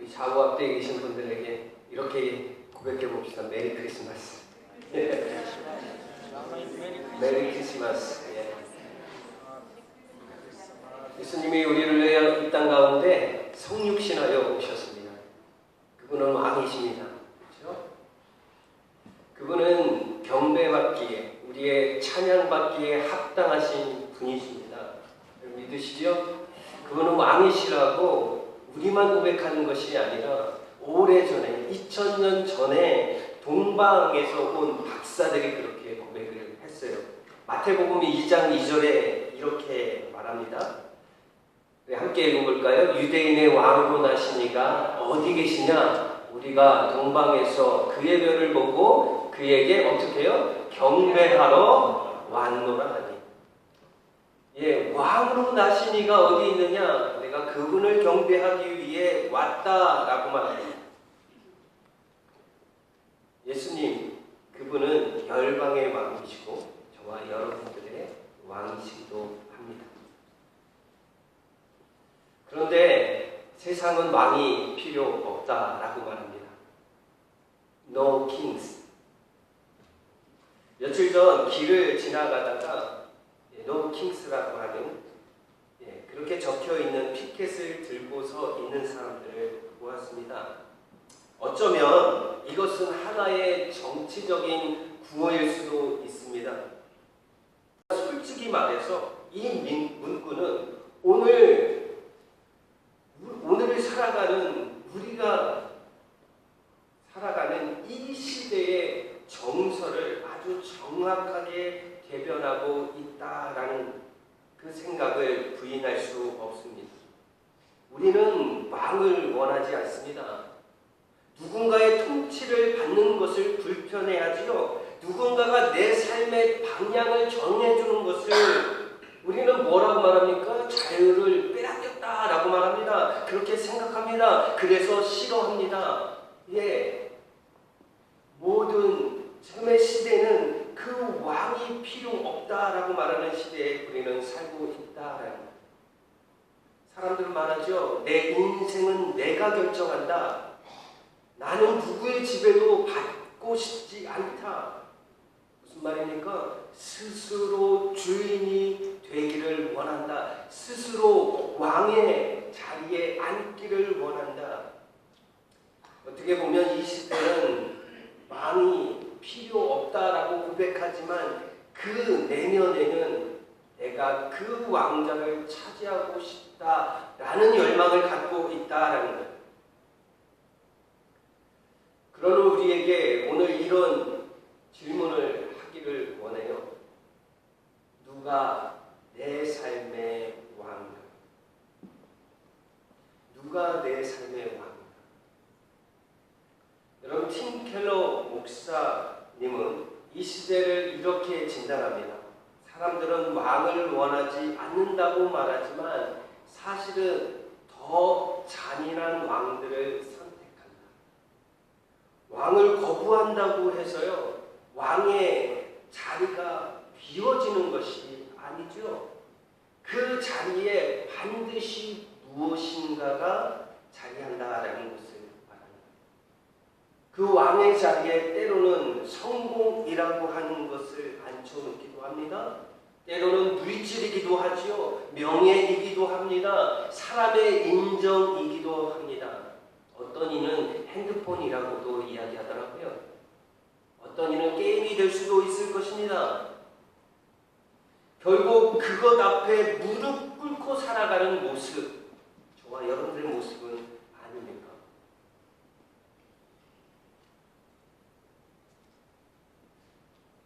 우리 사고 앞에 계신 분들에게 이렇게 고백해 봅시다. 메리 크리스마스. 메리 크리스마스. 예. 예수님이 우리를 위하여 이 땅 가운데 성육신하여 오셨습니다. 그분은 왕이십니다. 그렇죠? 그분은 경배받기에, 우리의 찬양받기에 합당하신 분이십니다. 믿으시죠? 그분은 왕이시라고 우리만 고백하는 것이 아니라 오래전에 2000년 전에 동방에서 온 박사들이 그렇게 고백을 했어요. 마태복음 2장 2절에 이렇게 말합니다. 함께 읽어볼까요? 유대인의 왕으로 나시니가 어디 계시냐? 우리가 동방에서 그의 별을 보고 그에게 어떻게 해요? 경배하러 왔노라 하니. 예, 왕으로 나시니가 어디 있느냐? 내가 그분을 경배하기 위해 왔다라고 말합니다. 예수님, 그분은 열방의 왕이시고 저와 여러분들의 왕이시기도 합니다. 그런데 세상은 왕이 필요 없다라고 말합니다. No kings. 며칠 전 길을 지나가다가 No kings라고 하는 그렇게 적혀있는 피켓을 들고서 있는 사람들을 보았습니다. 어쩌면 이것은 하나의 정치적인 구호일 수도 있습니다. 솔직히 말해서 이 문구는 오늘을 살아가는 우리가 살아가는 이 시대의 정서를 아주 정확하게 대변하고 있다라는 그 생각을 부인할 수 없습니다. 우리는 왕을 원하지 않습니다. 누군가의 통치를 받는 것을 불편해하지요. 누군가가 내 삶의 방향을 정해주는 것을 우리는 뭐라고 말합니까? 자유를 빼앗겼다라고 말합니다. 그렇게 생각합니다. 그래서 싫어합니다. 예, 모든 지금의 시대는 그 왕이 필요 없다라고 말하는 시대에 우리는 살고 있다라는. 사람들은 말하죠. 내 인생은 내가 결정한다. 나는 누구의 지배도 받고 싶지 않다. 무슨 말입니까? 스스로 주인이 되기를 원한다. 스스로 왕의 자리에 앉기를 원한다. 어떻게 보면 이 시대는 왕이 필요 없다라고 고백하지만 그 내면에는 내가 그 왕자를 차지하고 싶다라는 열망을 갖고 있다라는 거예요. 그러나 우리에게 오늘 이런 질문을 하기를 원해요. 누가 내 삶의 왕인가? 누가 내 삶의 왕인가? 여러분, 팀 켈러 목사님은 이 시대를 이렇게 진단합니다. 사람들은 왕을 원하지 않는다고 말하지만 사실은 더 잔인한 왕들을 선택한다. 왕을 거부한다고 해서요, 왕의 자리가 비워지는 것이 아니죠. 그 자리에 반드시 무엇인가가 자리한다라는 것을 말합니다. 그 왕의 자리에 때로는 성공이라고 하는 것을 앉혀놓기도 합니다. 때로는 물질이기도 하지요. 명예이기도 합니다. 사람의 인정이기도 합니다. 어떤 이는 핸드폰이라고도 이야기하더라고요. 어떤 이는 게임이 될 수도 있을 것입니다. 결국 그것 앞에 무릎 꿇고 살아가는 모습, 저와 여러분들의 모습은 아닙니까?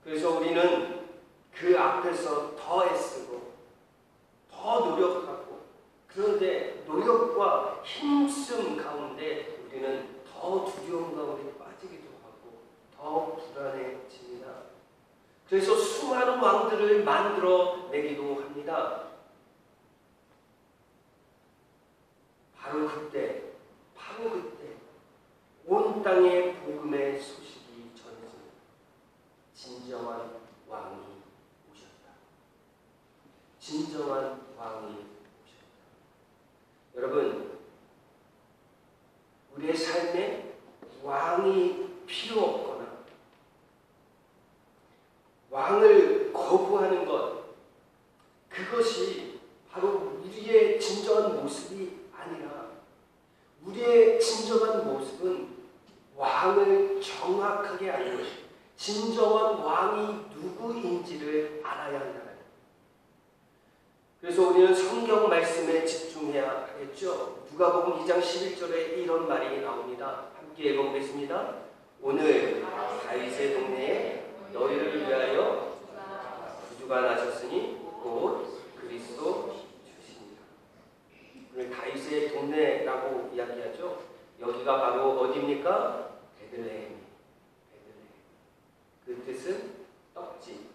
그래서 우리는 그 앞에서 더 애쓰고 더 노력하고, 그런데 노력과 힘쓰음 가운데 우리는 더 두려움 가운데 빠지기도 하고 더 불안해집니다. 그래서 수많은 왕들을 만들어 내기도 합니다. 바로 그때 온 땅에 복음의 소식이 전해집니다. 진정한 왕이 오셨다. 진정한 왕이 오셨다. 여러분, 우리의 삶에 왕이 필요 없거나 왕을 거부하는 것, 그것이 바로 우리의 진정한 모습이 아니라 우리의 진정한 모습은 왕을 정확하게 아는 것, 진정한 왕이 누구인지를 알아야 한다는 것. 그래서 우리는 성경 말씀에 집중해야 하겠죠. 누가복음 2장 11절에 이런 말이 나옵니다. 함께 읽어보겠습니다. 오늘 다윗의 동네에 너희를 위하여 구주가 나셨으니 곧 그리스도 주시니라. 오늘 다윗의 동네라고 이야기하죠. 여기가 바로 어디입니까? 베들레헴. 그 뜻은 떡집.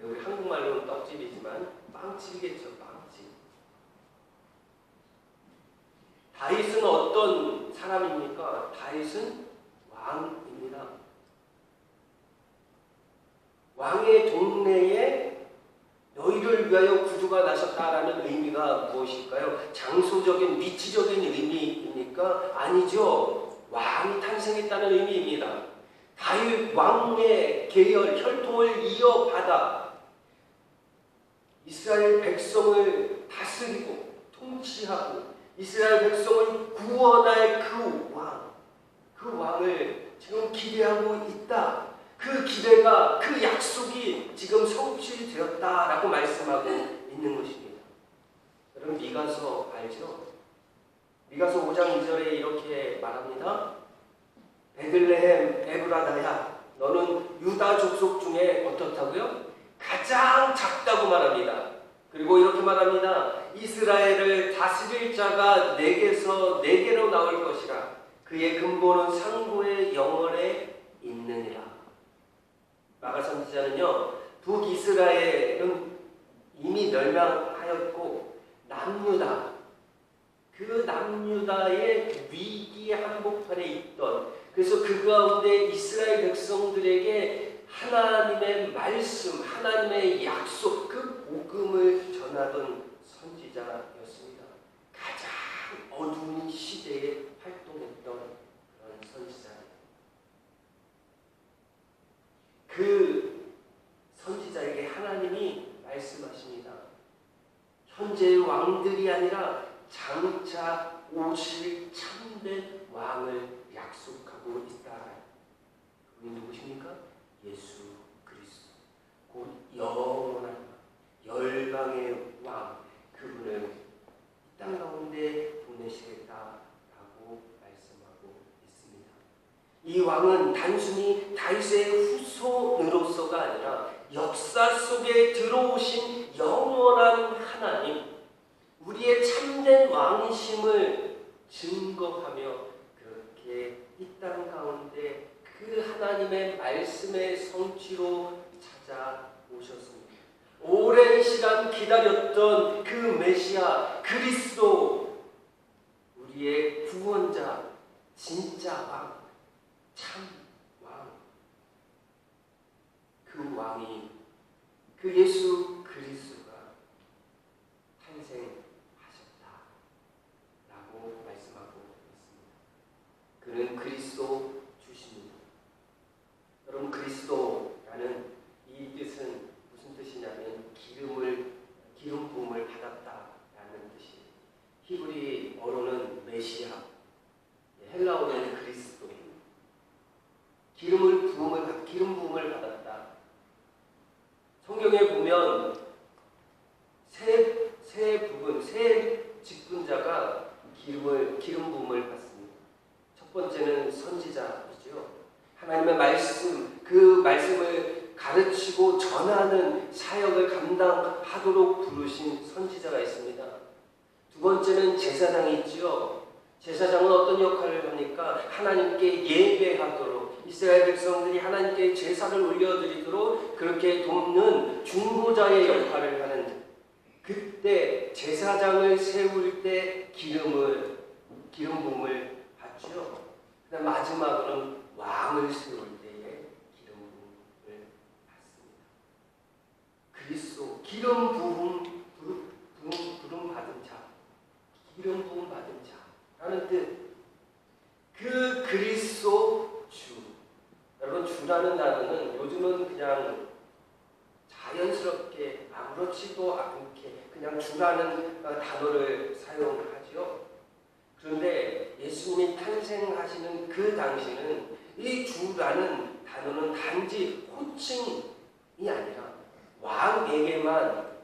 우리 한국말로는 떡집이지만 빵집이겠죠. 빵집. 다윗은 어떤 사람입니까? 다윗은 왕입니다. 왕의 동네에 너희를 위하여 구주가 나셨다라는 의미가 무엇일까요? 장소적인 위치적인 의미입니까? 아니죠. 왕이 탄생했다는 의미입니다. 다윗 왕의 계열, 혈통을 이어받아 이스라엘 백성을 다스리고 통치하고 이스라엘 백성을 구원할 그 왕을 지금 기대하고 있다. 그 기대가, 그 약속이 지금 성취되었다라고 말씀하고 있는 것입니다. 여러분 미가서 알죠? 미가서 5장 2절에 이렇게 말합니다. 베들레헴 에브라다야, 너는 유다 족속 중에 어떻다고요? 가장 작다고 말합니다. 그리고 이렇게 말합니다. 이스라엘을 다스릴 자가 내게서 내게로 나올 것이라. 그의 근본은 상고의 영월에 있느니라. 마가 선지자는요, 북이스라엘은 이미 멸망하였고 남유다, 그 남유다의 위기 한복판에 있던, 그래서 그 가운데 이스라엘 백성들에게 하나님의 말씀, 하나님의 약속, 그 복음을 전하던 선지자였습니다. 가장 어두운 시대에 활동했던 그런 선지자예요. 그 선지자에게 하나님이 말씀하십니다. 현재의 왕들이 아니라 장차 오실 참된 왕을 약속하고 있다. 그분이 누구십니까? 예수 그리스도, 곧 영원한 열방의 왕, 그분을 이 땅 가운데 보내시겠다라고 말씀하고 있습니다. 이 왕은 단순히 다윗의 후손으로서가 아니라 역사 속에 들어오신 영원한 하나님, 우리의 참된 왕이심을 증거하며 그렇게 이 땅 가운데 그 하나님의 말씀의 성취로 찾아오셨습니다. 오랜 시간 기다렸던 그 메시아 그리스도, 우리의 구원자, 진짜 왕, 참 왕, 그 왕이, 그 예수 그리스도가 탄생하셨다라고 말씀하고 있습니다. 그는 그리스도 주십니다. 여러분, 그리스도라는 이 뜻은 무슨 뜻이냐면 기름 부음을 받았다라는 뜻이에요. 히브리어로는 메시아, 헬라어로는 그리스도. 기름 부음을 받았다. 성경에 보면 세 직분자가 기름 부음을 받습니다. 첫 번째는 선지자이죠. 하나님의 말씀, 그 말씀을 가르치고 전하는 사역을 감당하도록 부르신 선지자가 있습니다. 두 번째는 제사장이 있죠. 제사장은 어떤 역할을 합니까? 하나님께 예배하도록, 이스라엘 백성들이 하나님께 제사를 올려드리도록 그렇게 돕는 중보자의 역할을 하는, 그때 제사장을 세울 때 기름 부음을 받죠. 그다음 마지막으로는 왕을 세울 때에 기름 부음을 받습니다. 그리스도 기름 부음 받은 자, 기름 부음 받은 자라는 뜻, 주라는 단어는 요즘은 그냥 자연스럽게 아무렇지도 않게 그냥 주라는 단어를 사용하죠. 그런데 예수님이 탄생하시는 그 당시는 이 주라는 단어는 단지 호칭이 아니라 왕에게만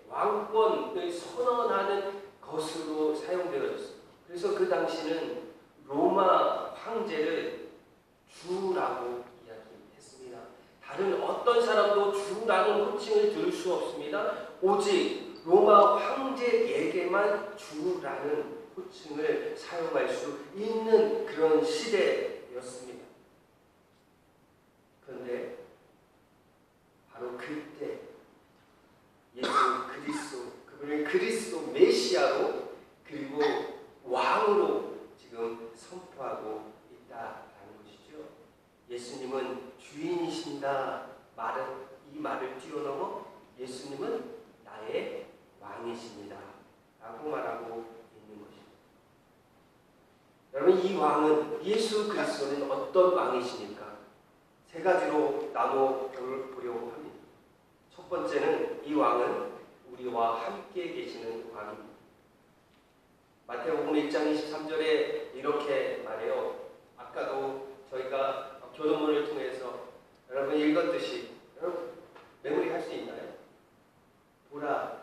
왕권을 선언하는 것으로 사용되어졌습니다. 그래서 그 당시는 로마 황제를 주라고 이야기했습니다. 다른 어떤 사람도 주라는 호칭을 들을 수 없습니다. 오직 로마 황제에게만 주라는 호칭을 사용할 수 있는 그런 시대였습니다. 그런데 바로 그때 예수 그리스도, 그분을 그리스도 메시아로 그리고 왕으로 지금 선포하고 있다라는 것이죠. 예수님은 주인이신다 이 말을 뛰어넘어 예수님은 나의 왕이십니다 라고 말하고 있는 것입니다. 여러분, 이 왕은, 예수 그리스도는 어떤 왕이십니까? 세 가지로 나눠 보려고 합니다. 첫 번째는 이 왕은 우리와 함께 계시는 왕입니다. 마태복음 1장 23절에 이렇게 말해요. 아까도 저희가 교도문을 통해서 여러분 읽었듯이, 여러분 메모리 할 수 있나요? 보라,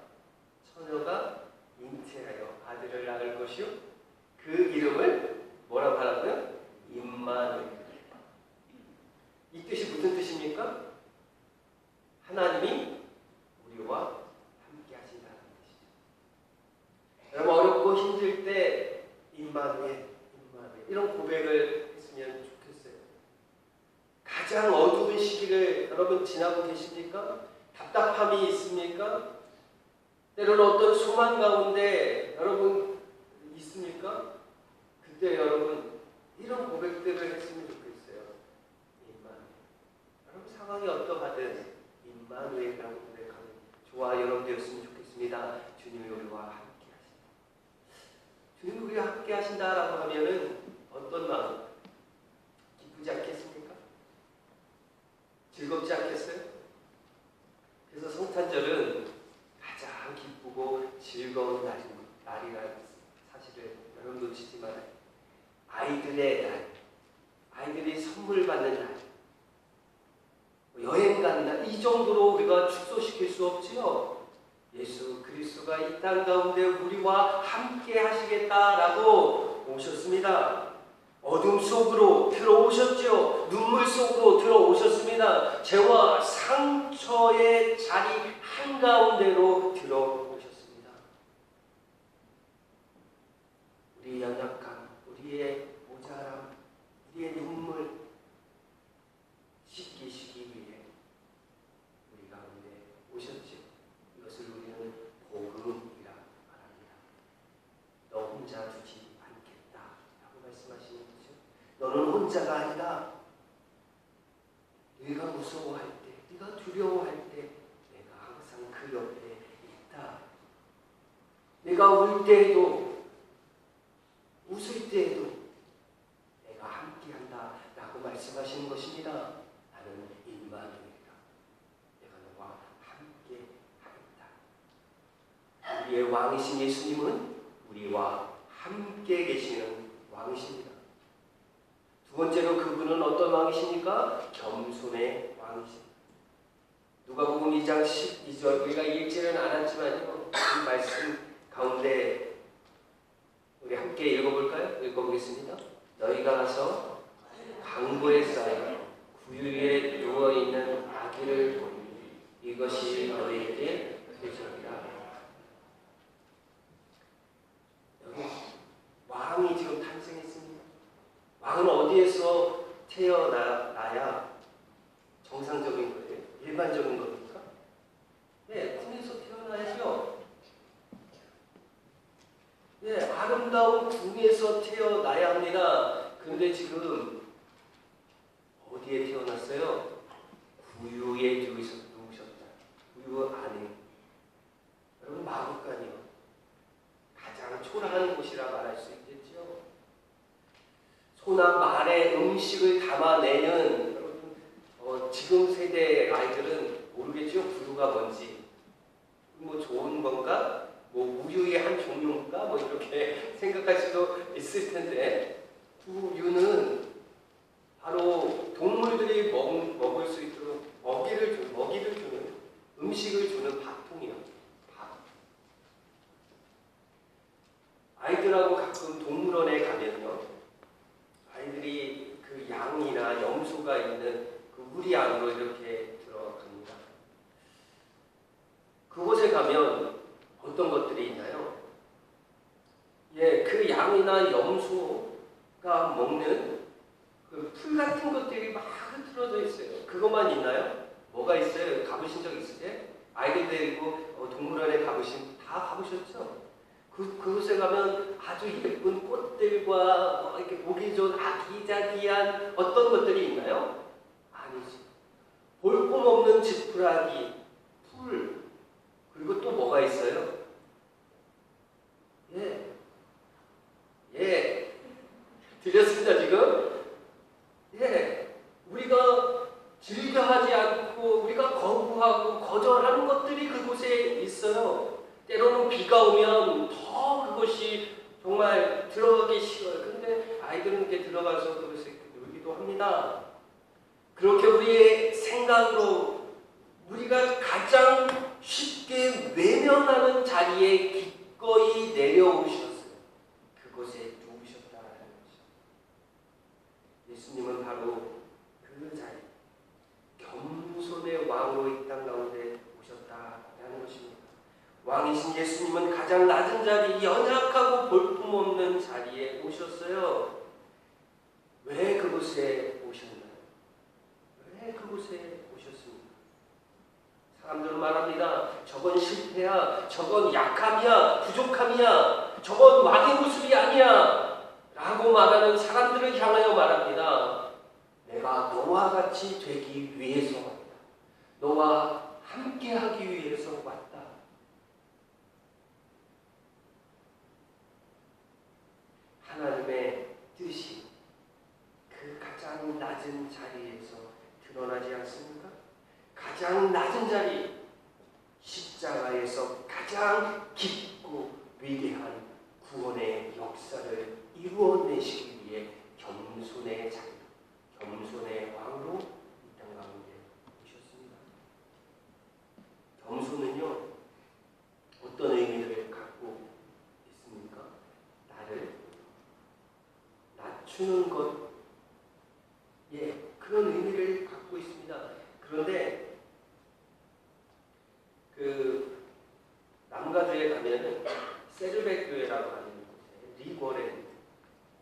처녀가 잉태하여 아들을 낳을 것이요 그 이름을 뭐라고 하라고요? 임마누엘. 이 뜻이 무슨 뜻입니까? 하나님이 우리와 함께 하신다는 뜻이죠. 여러분, 어렵고 힘들 때 임마누엘 이런 고백을 했으면 좋겠어요. 가장 어두운 시기를 여러분 지나고 계십니까? 답답함이 있습니까? 때로는 어떤 소망 가운데 여러분 있습니까? 그때 여러분 이런 고백들을 했으면 좋겠어요. 임마누엘. 여러분 상황이 어떠하든 임마누엘이라고 고백하는 저와 여러분 되었으면 좋겠습니다. 주님이 우리와 함께 하신다. 주님이 우리와 함께 하신다라고 하면은 어떤 마음? 기쁘지 않겠습니까? 즐겁지 않겠어요? 그래서 성탄절은 가장 기쁘고 즐거운 날이라는 사실을 여러분 놓치지 말아요. 아이들의 날, 아이들이 선물 받는 날, 여행 가는 날, 이 정도로 우리가 축소시킬 수 없지요. 예수 그리스도가 이 땅 가운데 우리와 함께 하시겠다라고 오셨습니다. 어둠 속으로 들어오셨죠. 눈물 속으로 들어오셨습니다. 죄와 상처의 자리 한가운데로 들어오셨습니다. 우리의 연약함, 우리의 모자람, 우리의 눈물 씻기시기 위해 우리 가운데 오셨죠. 이것을 우리는 복음이라 말합니다. 너 혼자 두지 않겠다 라고 말씀하시는 거죠. 너는 혼자가 아니다. 네가 무서워할 때, 네가 두려워할 때 내가 항상 그 옆에 있다. 내가 울 때에도 웃을 때에도 내가 함께한다 라고 말씀하시는 것입니다. 나는 임마누엘이다. 내가 너와 함께하겠다. 우리의 왕이신 예수님은 우리와 함께 계시는 왕이십니다. 두 번째로 그분은 어떤 왕이십니까? 겸손의 왕이십니다. 누가복음 2장 12절, 우리가 읽지는 않았지만요, 이 말씀 가운데 우리 함께 읽어볼까요? 읽어보겠습니다. 너희가 가서 강보에 쌓여 구유 위에 누워있는 아기를 보니 이것이 너희에게 표적이라. 여기 왕이 지금 탄생했습니다. 왕은 어디에서 태어나야 정상적인 거예요? 일반적인 겁니까? 네, 궁에서 태어나야죠. 네, 아름다운 궁에서 태어나야 합니다. 그런데 지금 어디에 태어났어요? 구유에 누우셨다. 구유 안에. 여러분, 마구간이요. 가장 초라한 곳이라 말할 수 있겠죠. 소나 말의 음식을 담아내는 여러분 지금 세대 아이들은 모르겠죠. 부유가 뭔지. 뭐 좋은 건가? 뭐 우유의 한 종류인가? 뭐 이렇게 생각할 수도 있을 텐데, 부유는 바로 동물들이 먹을 수 있도록 먹이를 주는, 음식을 주는 밥통이에요. 밥. 아이들하고 가끔 동물원에 가면요, 아이들이 그 양이나 염소가 있는 그 우리 안으로 이렇게 들어갑니다. 그곳에 가면 어떤 것들이 있나요? 예, 그 양이나 염소가 먹는 그 풀 같은 것들이 막 흐트러져 있어요. 그것만 있나요? 뭐가 있어요? 가보신 적 있으세요? 아이들 데리고 동물원에 다 가보셨죠? 그곳에 가면 아주 예쁜 꽃들과 이렇게 보기 좋은 아기자기한 어떤 것들이 있나요? 아니지. 볼품없는 지푸라기, 풀, 그리고 또 뭐가 있어요? 예. 들렸습니다, 지금? 예. 우리가 즐겨하지 않고, 우리가 거부하고, 거절하는 것들이 그곳에 있어요. 때로는 비가 오면 더 그것이 정말 들어가기 싫어요. 근데 아이들은 이렇게 들어가서 그것을 놀기도 합니다. 그렇게 우리의 생각으로 우리가 가장 쉽게 외면하는 자리에 기꺼이 내려오셨어요. 그곳에 누우셨다라는 거죠. 예수님은 바로 그 자리, 겸손의 왕으로 이 땅 가운데 오셨다라는 것입니다. 왕이신 예수님은 가장 낮은 자리, 연약하고 볼품없는 자리에 오셨어요. 왜 그곳에 오셨나요? 왜 그곳에 오셨습니까? 사람들은 말합니다. 저건 실패야, 저건 약함이야, 부족함이야, 저건 왕의 모습이 아니야 라고 말하는 사람들을 향하여 말합니다. 내가 너와 같이 되기 위해서 왔다. 너와 함께하기 위해서 왔다. 하나님의 뜻이 그 가장 낮은 자리에서 드러나지 않습니까? 가장 낮은 자리, 십자가에서 가장 깊고 위대한 구원의 역사를 이루어내시기 위해 겸손의 자리, 겸손의 왕으로 이 땅 가운데 오셨습니다. 겸손은요, 어떤 의미를 갖고 있습니까? 나를 낮추는 것, 예, 그런 의미를 갖고 있습니다. 그런데 그 남가주에 가면은 세르백 교회라고 하는 곳에 리고렌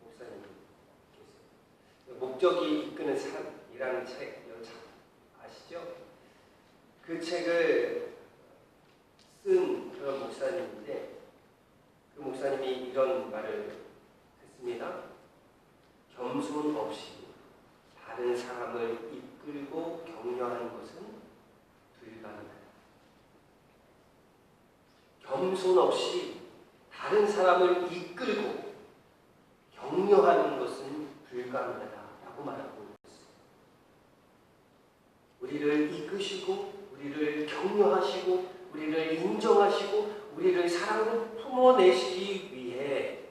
목사님이 계세요. 목적이 이끄는 삶이라는 책 아시죠? 그 책을 쓴 그런 목사님인데, 그 목사님이 이런 말을 했습니다. 겸손 없이 다른 사람을 이끌고 격려하는 것은 불가능하다. 겸손 없이 다른 사람을 이끌고 격려하는 것은 불가능하다라고 말하고 있습니다. 우리를 이끄시고, 우리를 격려하시고, 우리를 인정하시고, 우리를 사랑으로 품어내시기 위해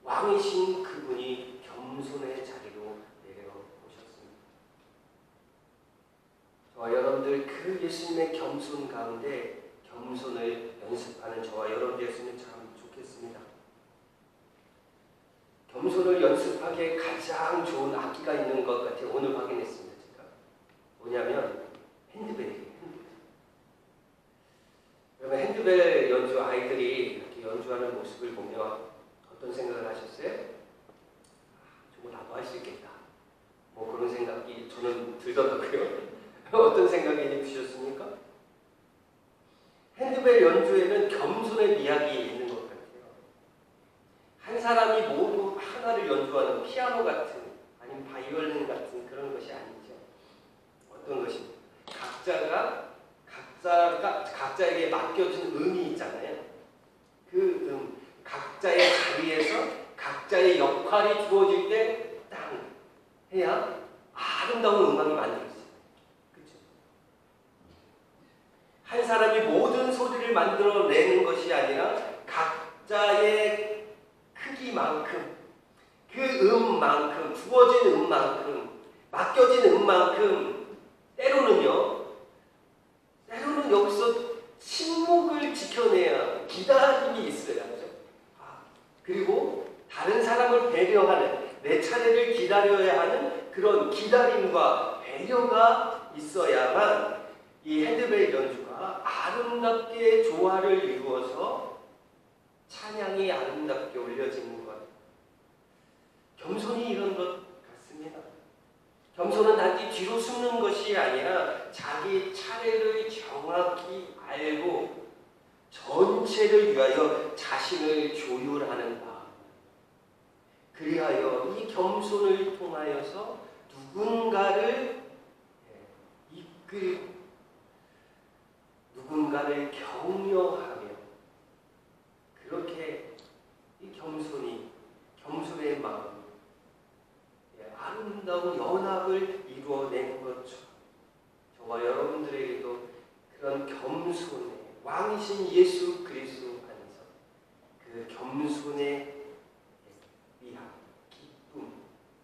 왕이신 그분이 겸손의 자리로 내려오셨습니다. 저와 여러분들 그 예수님의 겸손 가운데 겸손을 연습하는 저와 여러분들이었으면 참 좋겠습니다. 겸손을 연습하기에 가장 좋은 악기가 있는 것 같아요. 오늘 확인했습니다. 제가. 뭐냐면 핸드벨이에요. 그러면 핸드벨 연주 아이들이 이렇게 연주하는 모습을 보면 어떤 생각을 하셨어요? 정말 나도 할 수 있겠다. 뭐 그런 생각이 저는 들더라고요. 어떤 생각이 드셨습니까? 핸드벨 연주에는 겸손의 미학이 있는 것 같아요. 한 사람이 모두 하나를 연주하는 피아노 같은, 아니면 바이올린 같은 그런 것이 아니죠. 어떤 것입니까? 각자에게 맡겨진 음이 있잖아요. 그 각자의 자리에서 각자의 역할이 주어질 때 땅 해야 아름다운 음악이 만들어져요. 한 사람이 모든 소리를 만들어내는 것이 아니라 각자의 크기만큼, 그 음만큼, 주어진 음만큼, 맡겨진 음만큼 때로는 여기서 침묵을 지켜내야 기다림이 있어야죠. 그리고 다른 사람을 배려하는, 내 차례를 기다려야 하는 그런 기다림과 배려가 있어야만 이 핸드벨 연주가 아름답게 조화를 이루어서 찬양이 아름답게 올려지는 것. 겸손이 이런 것 같습니다. 겸손은 단지 뒤로 숨는 것이 아니라 자기 차례를 정확히 알고 전체를 위하여 자신을 조율하는 마음. 그리하여 이 겸손을 통하여서 누군가를 이끌고 누군가를 격려하며 그렇게 이 겸손의 마음, 아름다운 연합을 이루어내는 것처럼 저와 여러분들에게도 그런 겸손의 왕이신 예수 그리스도 안에서 그 겸손의 위함, 기쁨,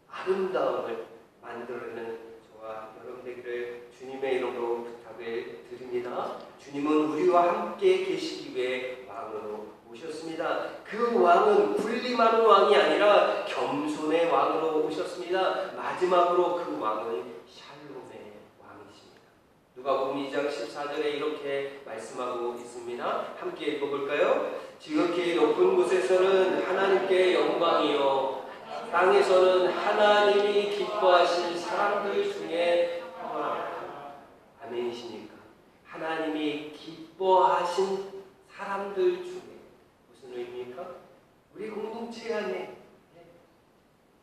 아름다움을 만들어내는 저와 여러분들에게 주님의 이름으로 부탁을 드립니다. 주님은 우리와 함께 계시기 위해 왕으로 오셨습니다. 그 왕은 군림하는 왕이 아니라 겸손의 왕으로 오셨습니다. 마지막으로 그 왕은 샬롬의 왕이십니다. 누가복음 2장 14절에 이렇게 말씀하고 있습니다. 함께 읽어볼까요? 지극히 높은 곳에서는 하나님께 영광이요 땅에서는 하나님이 기뻐하신 사람들 중에 아멘이십니까? 하나님이 기뻐하신 사람들 중에 무슨 의미입니까? 우리 공동체 안에,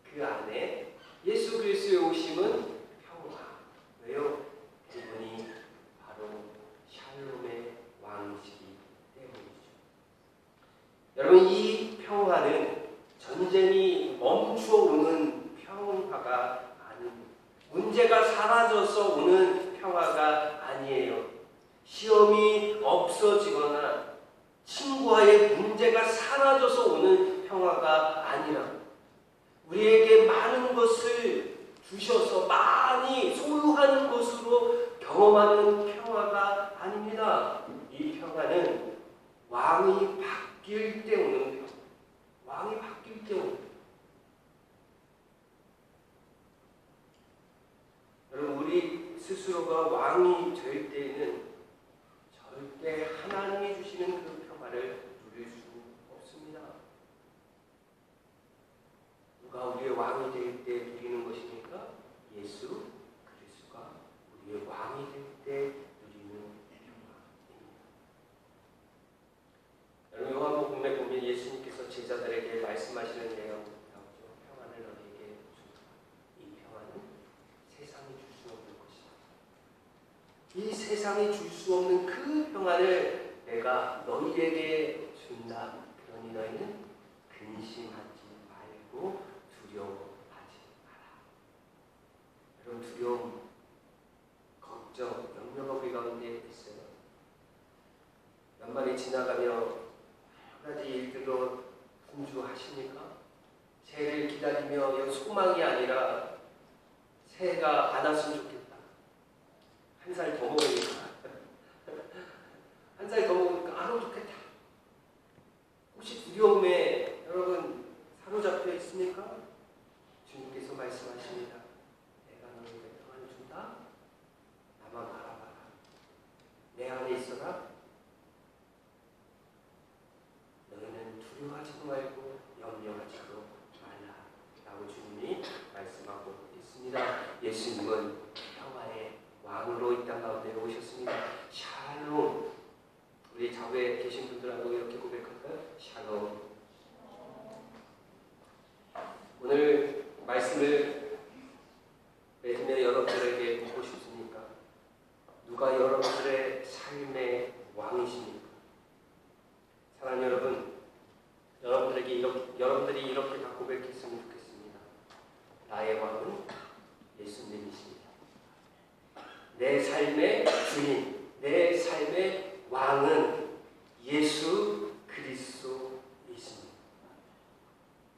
그 안에 예수 그리스도의 오심은 평화. 왜요? 그분이 바로 샬롬의 왕이시기 때문이죠. 여러분, 이 평화는 전쟁이 멈추어 오는 평화가 아닙니다. 문제가 사라져서 오는 평화가 아니에요. 시험이 없어지거나 친구와의 문제가 사라져서 오는 평화가 아니라 우리에게 많은 것을 주셔서 많이 소유하는 것으로 경험하는 평화가 아닙니다. 이 평화는 왕이 바뀔 때 오는 평화. 왕이 바뀔 때 오는 평화. 여러분, 우리 스스로가 왕이 될 때에는 절대 하나님이 주시는 그 평화를 누릴 수 없습니다. 누가 우리의 왕이 될 때 누리는 것입니까? 예수 그리스도가 우리의 왕이 될 때 누리는 평화입니다. 여러분, 요한복음에 보면 예수님께서 제자들에게 말씀하시는 내용 나오죠. 평화를 너희에게 주노라. 이 평화는 세상이 줄 수 없는 것이다. 이 세상이 줄 수 없는 그 평화를 내가 너희에게 준다. 그러니 너희는 근심하지 말고 두려워하지 마라. 여러분, 두려움, 걱정, 염려가 우리 가운데 있어요. 연말이 지나가며 여러 가지 일들로 분주하십니까? 새해를 기다리며 소망이 아니라 새해가 안 왔으면 좋겠다. 한 살 더 먹으니까. 한 살 더 먹으니까 안 오면 좋겠다. 혹시 두려움에 여러분 사로잡혀 있습니까? 주님께서 말씀하십니다. 내가 너희에게 평안을 준다. 나만 바라봐라. 내 안에 있어라. 너희는 두려워하지도 말고 염려하지도 말라. 라고 주님이 말씀하고 있습니다. 예수님은 평화의 왕으로 이 땅 가운데 오셨습니다. 샬롬. 우리 좌우에 계신 분들하고 이렇게 고백할까요? 샬롬. 오늘 말씀을 맺으며 여러분들에게 묻고 싶습니까? 누가 여러분들의 삶의 왕이십니까? 사랑하는 여러분, 여러분들이 이렇게 다 고백했으면 좋겠습니다. 나의 왕은 예수님이십니다. 내 삶의 주인, 내 삶의 왕은 예수 그리스도이십니다.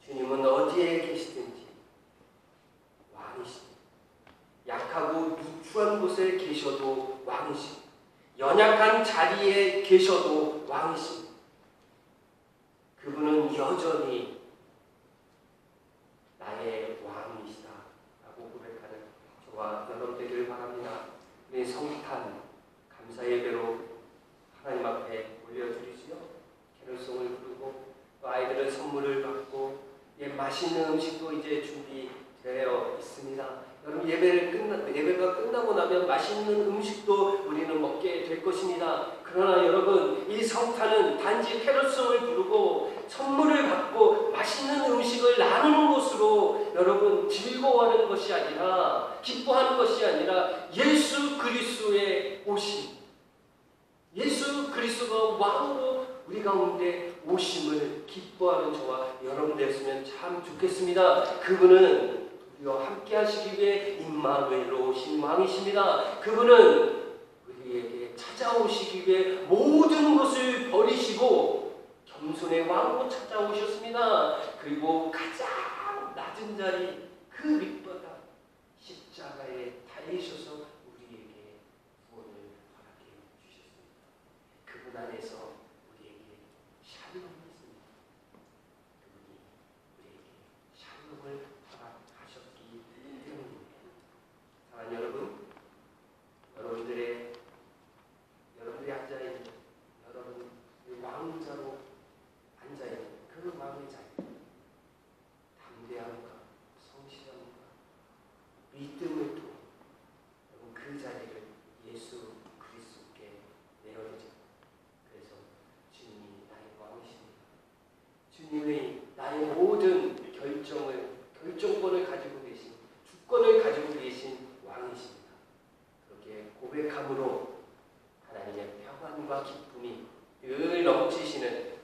주님은 어디에 계시든지 왕이십니다. 약하고 누추한 곳에 계셔도 왕이십니다. 연약한 자리에 계셔도 왕이십니다. 그분은 여전히 나의 왕이시다 라고 고백하는 저와 여러분 되기를 바랍니다. 우리 성탄 감사 예배로 하나님 앞에 올려드리지요. 캐롤송을 부르고 또 아이들은 선물을 받고 맛있는 음식도 이제 준비되어 있습니다. 여러분 예배가 끝나고 나면 맛있는 음식도 우리는 먹게 될 것입니다. 그러나 여러분 이 성탄은 단지 캐롤송을 부르고 선물을 받고 맛있는 음식을 나누는 것으로 여러분 즐거워하는 것이 아니라 기뻐하는 것이 아니라 예수 그리스도의 오심, 예수 그리스도가 왕으로 우리 가운데 오심을 기뻐하는 저와 여러분 되었으면 참 좋겠습니다. 그분은 우리와 함께 하시기 위해 임마누엘로 오신 왕이십니다. 그분은 우리에게 찾아오시기 위해 모든 것을 버리시고 겸손의 왕으로 찾아오셨습니다. 그리고 가장 낮은 자리 그 밑바닥 십자가에 달리셔서 우리에게 구원을 허락해 주셨습니다. 그분 안에서 우리에게 샬롬이 있습니다. 그분이 우리에게 샬롬을 허락하셨기 때문입니다. 사랑하는 여러분, 여러분들이 앉아있는 여러분 왕자로 앉아있는 그 왕의 자리, 담대함과 성실함과 믿음을 통해 여러분 그 자리를 예수 그리스도께 내어드립니다. 그래서 주님이 나의 왕이십니다. 주님의 나의 모든 결정권을 가지고 계신, 주권을 가지고 계신 왕이십니다. 그렇게 고백함으로 하나님의 평안과 기쁨이 늘 넘치시는